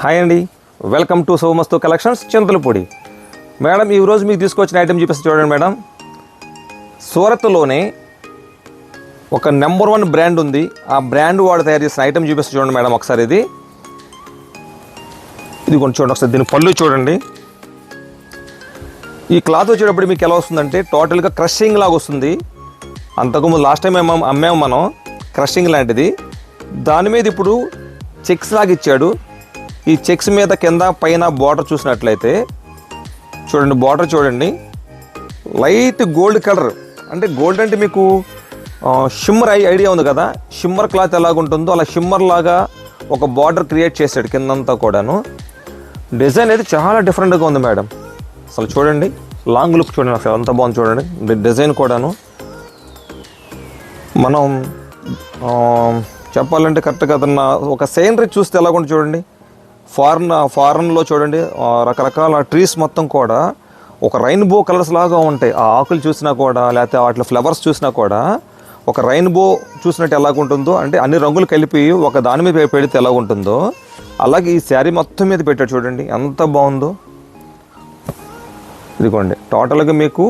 Hi అండి, welcome to Somastu collections Chintalapudi. Madam ఈరోజు మీకు తీసుకొచ్చిన ఐటెం చూపిస్తే చూడండి మేడం. సూరత్లోనే ఒక నెంబర్ 1 బ్రాండ్ ఉంది. ఆ బ్రాండ్ వాడు తయారు చేసిన ఐటెం చూపిస్తే చూడండి మేడం. ఒకసారి ఇది కొంచెం చూడండి, ఒకసారి దీని పళ్ళు చూడండి. ఈ క్లాత్ వచ్చేటప్పుడు మీకు ఎలా వస్తుందంటే టోటల్గా క్రషింగ్ లాగా వస్తుంది. అంతకుముందు లాస్ట్ టైం అమ్మాము మనం క్రషింగ్ లాంటిది. దాని మీద ఇప్పుడు చెక్స్ లాగా ఇచ్చాడు. ఈ చెక్స్ మీద కింద పైన బార్డర్ చూసినట్లయితే చూడండి, బార్డర్ చూడండి, లైట్ గోల్డ్ కలర్. అంటే గోల్డ్ అంటే మీకు షిమ్మర్ ఐడియా ఉంది కదా, షిమ్మర్ క్లాత్ ఎలాగుంటుందో అలా షిమ్మర్ లాగా ఒక బార్డర్ క్రియేట్ చేశాడు కిందంతా కూడాను. డిజైన్ అయితే చాలా డిఫరెంట్గా ఉంది మేడం. అసలు చూడండి, లాంగ్ లుక్ చూడండి, అసలు ఎంత బాగుంది చూడండి. డిజైన్ కూడాను మనం చెప్పాలంటే కరెక్ట్గా అతను ఒక సీనరీ చూస్తే ఎలాగుంటుంది చూడండి. ఫారెన్లో చూడండి రకరకాల ట్రీస్ మొత్తం కూడా ఒక రెయిన్బో కలర్స్ లాగా ఉంటాయి. ఆ ఆకులు చూసినా కూడా లేకపోతే వాటి ఫ్లవర్స్ చూసినా కూడా ఒక రెయిన్బో చూసినట్టు ఎలాగుంటుందో, అంటే అన్ని రంగులు కలిపి ఒక దాని మీద పెడితే ఎలా ఉంటుందో అలాగే ఈ శారీ మొత్తం మీద పెట్టాడు చూడండి, ఎంత బాగుందో. ఇదిగోండి, టోటల్గా మీకు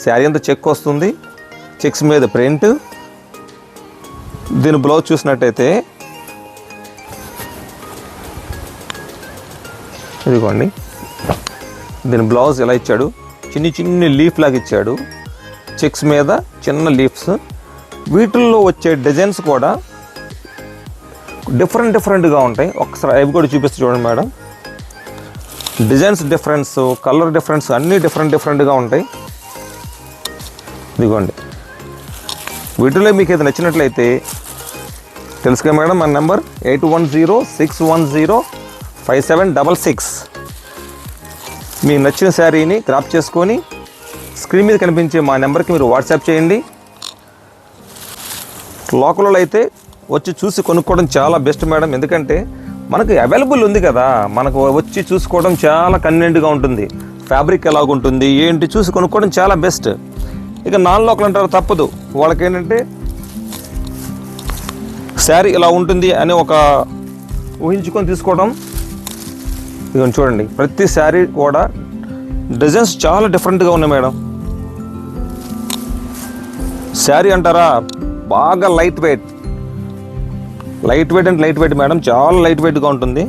శారీ అంతా చెక్ వస్తుంది, చెక్స్ మీద ప్రింట్. దీని బ్లౌజ్ చూసినట్టయితే ఇదిగోండి, దీని బ్లౌజ్ ఎలా ఇచ్చాడు, చిన్ని లీఫ్ లాగా ఇచ్చాడు, చెక్స్ మీద చిన్న లీఫ్స్. వీటిల్లో వచ్చే డిజైన్స్ కూడా డిఫరెంట్గా ఉంటాయి. ఒకసారి అవి కూడా చూపిస్తే చూడండి madam. Designs difference, colour difference అన్నీ డిఫరెంట్గా ఉంటాయి. ఇదిగోండి, వీటిలో మీకు ఏది నచ్చినట్లయితే తెలుసుగా మేడం, మన నెంబర్ 8106105766. మీకు నచ్చిన శారీని క్రాప్ చేసుకొని స్క్రీన్ మీద కనిపించే మా నెంబర్కి మీరు వాట్సాప్ చేయండి. లోకల్లో అయితే వచ్చి చూసి కొనుక్కోవడం చాలా బెస్ట్ మేడం. ఎందుకంటే మనకు అవైలబుల్ ఉంది కదా, మనకు వచ్చి చూసుకోవడం చాలా కన్వీనియంట్గా ఉంటుంది. ఫ్యాబ్రిక్ ఎలాగుంటుంది ఏంటి చూసి కొనుక్కోవడం చాలా బెస్ట్. ఇక నాన్ లోకల్ అంటారు, తప్పదు. వాళ్ళకి ఏంటంటే శారీ ఇలా ఉంటుంది అని ఒక ఊహించుకొని తీసుకోవడం. ఇదిగో చూడండి, ప్రతి శారీ కూడా డిజైన్స్ చాలా డిఫరెంట్గా ఉన్నాయి మేడం. శారీ అంటారా, బాగా లైట్ వెయిట్ అంటే లైట్ వెయిట్ మేడం, చాలా లైట్ వెయిట్గా ఉంటుంది.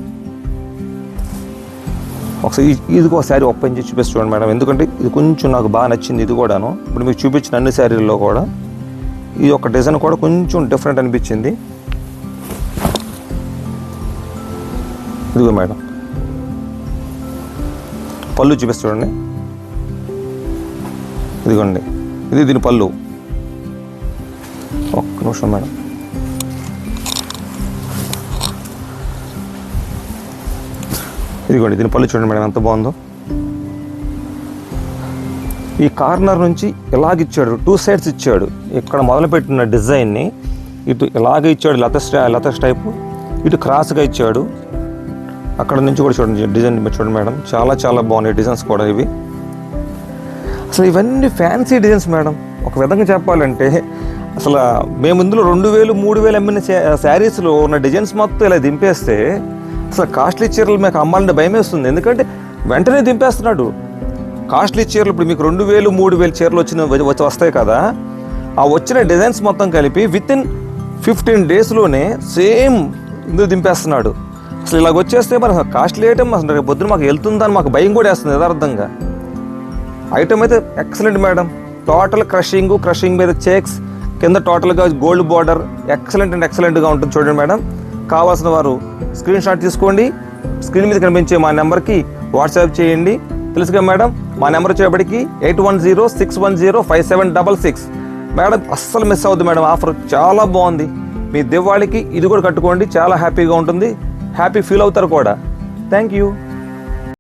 ఒకసారి ఇదిగో శారీ ఓపెన్ చేసి చూపిస్తే చూడండి మేడం. ఎందుకంటే ఇది కొంచెం నాకు బాగా నచ్చింది. ఇది కూడాను ఇప్పుడు మీకు చూపించిన అన్ని శారీల్లో కూడా ఈ యొక్క డిజైన్ కూడా కొంచెం డిఫరెంట్ అనిపించింది. ఇదిగో మేడం, పళ్ళు చూపిస్తే చూడండి. ఇదిగోండి, ఇది దీని పళ్ళు. ఒక్క నిమిషం మేడం. ఇదిగోండి, దీని పళ్ళు చూడండి మేడం, ఎంత బాగుందో. ఈ కార్నర్ నుంచి ఇలాగిచ్చాడు, 2 సైడ్స్ ఇచ్చాడు. ఇక్కడ మొదలుపెట్టిన డిజైన్ని ఇటు ఇలాగే ఇచ్చాడు, లతస్ టైపు. ఇటు క్రాస్గా ఇచ్చాడు. అక్కడ నుంచి కూడా చూడండి డిజైన్ చూడండి మేడం, చాలా బాగున్నాయి డిజైన్స్ కూడా ఇవి. అసలు ఇవన్నీ ఫ్యాన్సీ డిజైన్స్ మేడం. ఒక విధంగా చెప్పాలంటే అసలు మేము ఇందులో 2000-3000 అమ్మిన శారీస్లో ఉన్న డిజైన్స్ మొత్తం ఇలా దింపేస్తే అసలు కాస్ట్లీ చీరలు మీకు అమ్మాలంటే భయం వేస్తుంది. ఎందుకంటే వెంటనే దింపేస్తున్నాడు కాస్ట్లీ చీరలు. ఇప్పుడు మీకు 2000-3000 చీరలు వస్తాయి కదా, ఆ వచ్చిన డిజైన్స్ మొత్తం కలిపి వితిన్ 15 డేస్లోనే సేమ్ ఇందులో దింపేస్తున్నాడు. అసలు ఇలాగ వచ్చేస్తే మరి కాస్ట్లీ ఐటమ్ అసలు రేపు పొద్దున మాకు వెళ్తుందని మాకు భయం కూడా వేస్తుంది యథార్థంగా. ఐటమ్ అయితే ఎక్సలెంట్ మేడం. టోటల్ క్రషింగ్ మీద చెక్స్, కింద టోటల్గా గోల్డ్ బార్డర్, ఎక్సలెంట్గా ఉంటుంది చూడండి మేడం. కావాల్సిన వారు స్క్రీన్ షాట్ తీసుకోండి, స్క్రీన్ మీద కనిపించే మా నెంబర్కి వాట్సాప్ చేయండి. తెలుసుగా మేడం, మా నెంబర్ వచ్చేప్పటికి 8106105766. మేడం అస్సలు మిస్ అవుతుంది మేడం, ఆఫర్ చాలా బాగుంది. మీ దివాళీకి ఇది కూడా కట్టుకోండి, చాలా హ్యాపీగా ఉంటుంది, హ్యాపీ ఫీల్ అవుతారు కూడా. Thank you.